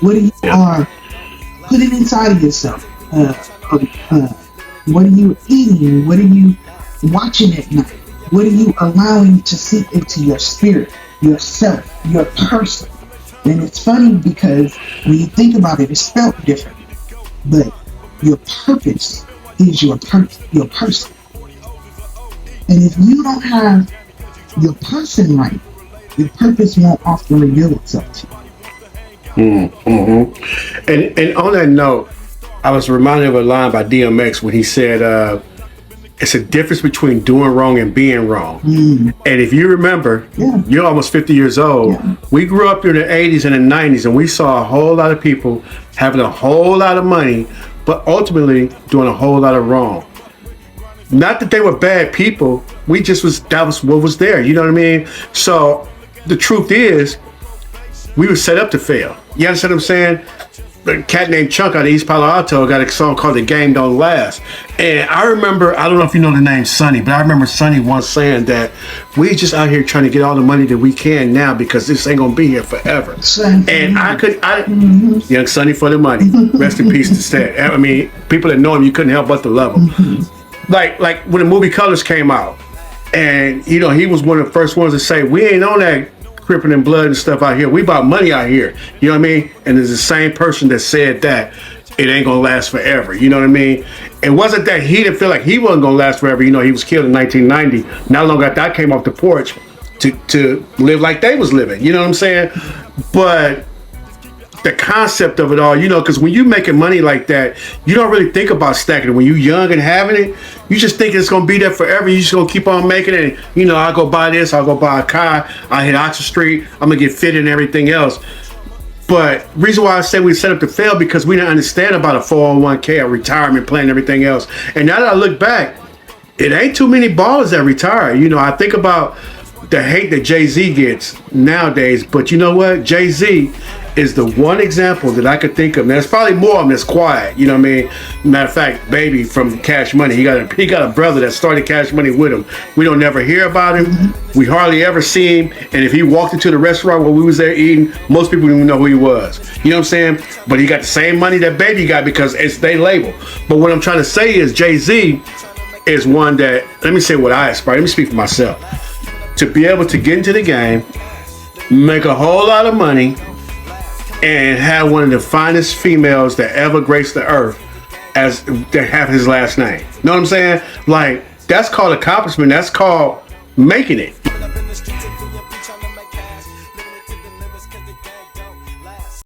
What you are putting inside of yourself? What are you eating? What are you watching at night? What are you allowing to seep into your spirit, yourself, your person? And it's funny because when you think about it, it's spelled different. But your purpose is your person. And if you don't have your person right, your purpose won't often reveal itself to you. And on that note, I was reminded of a line by DMX when he said, it's a difference between doing wrong and being wrong. And if you remember, you're almost 50 years old. We grew up in the 80s and the 90s, and we saw a whole lot of people having a whole lot of money, but ultimately doing a whole lot of wrong. Not that they were bad people. That was what was there. You know what I mean? So the truth is, we were set up to fail. You understand what I'm saying? A cat named Chunk out of East Palo Alto got a song called "The Game Don't Last," and I remember, I don't know if you know the name Sonny, but I remember Sonny once saying that we just out here trying to get all the money that we can now because this ain't gonna be here forever. And young Sonny for the money. Rest in peace to Stan. I mean, people that know him, you couldn't help but to love him. Like when the movie Colors came out, and you know, he was one of the first ones to say, we ain't on that crippling and blood and stuff out here. We about money out here. You know what I mean? And it's the same person that said that it ain't gonna last forever. You know what I mean? It wasn't that he didn't feel like he wasn't gonna last forever. You know, he was killed in 1990. Not long after I came off the porch to live like they was living. You know what I'm saying? But the concept of it all, you know, because when you making money like that, you don't really think about stacking it. When you young and having it, you just think it's gonna be there forever. You just gonna keep on making it. And, you know, I'll go buy this, I'll go buy a car, I hit Oxford Street, I'm gonna get fitted and everything else. But reason why I say we set up to fail, because we didn't understand about a 401k, a retirement plan, and everything else. And now that I look back, it ain't too many ballers that retire. You know, I think about the hate that Jay-Z gets nowadays, but you know what? Jay-Z is the one example that I could think of. There's probably more of them that's quiet. You know what I mean? Matter of fact, Baby from Cash Money, he got a brother that started Cash Money with him. We don't never hear about him. We hardly ever see him. And if he walked into the restaurant where we was there eating, most people didn't even know who he was. You know what I'm saying? But he got the same money that Baby got because it's their label. But what I'm trying to say is Jay-Z is one that, let me say what I aspire. Let me speak for myself. To be able to get into the game, make a whole lot of money, and have one of the finest females that ever graced the earth as that have his last name. Know what I'm saying? Like, that's called accomplishment. That's called making it.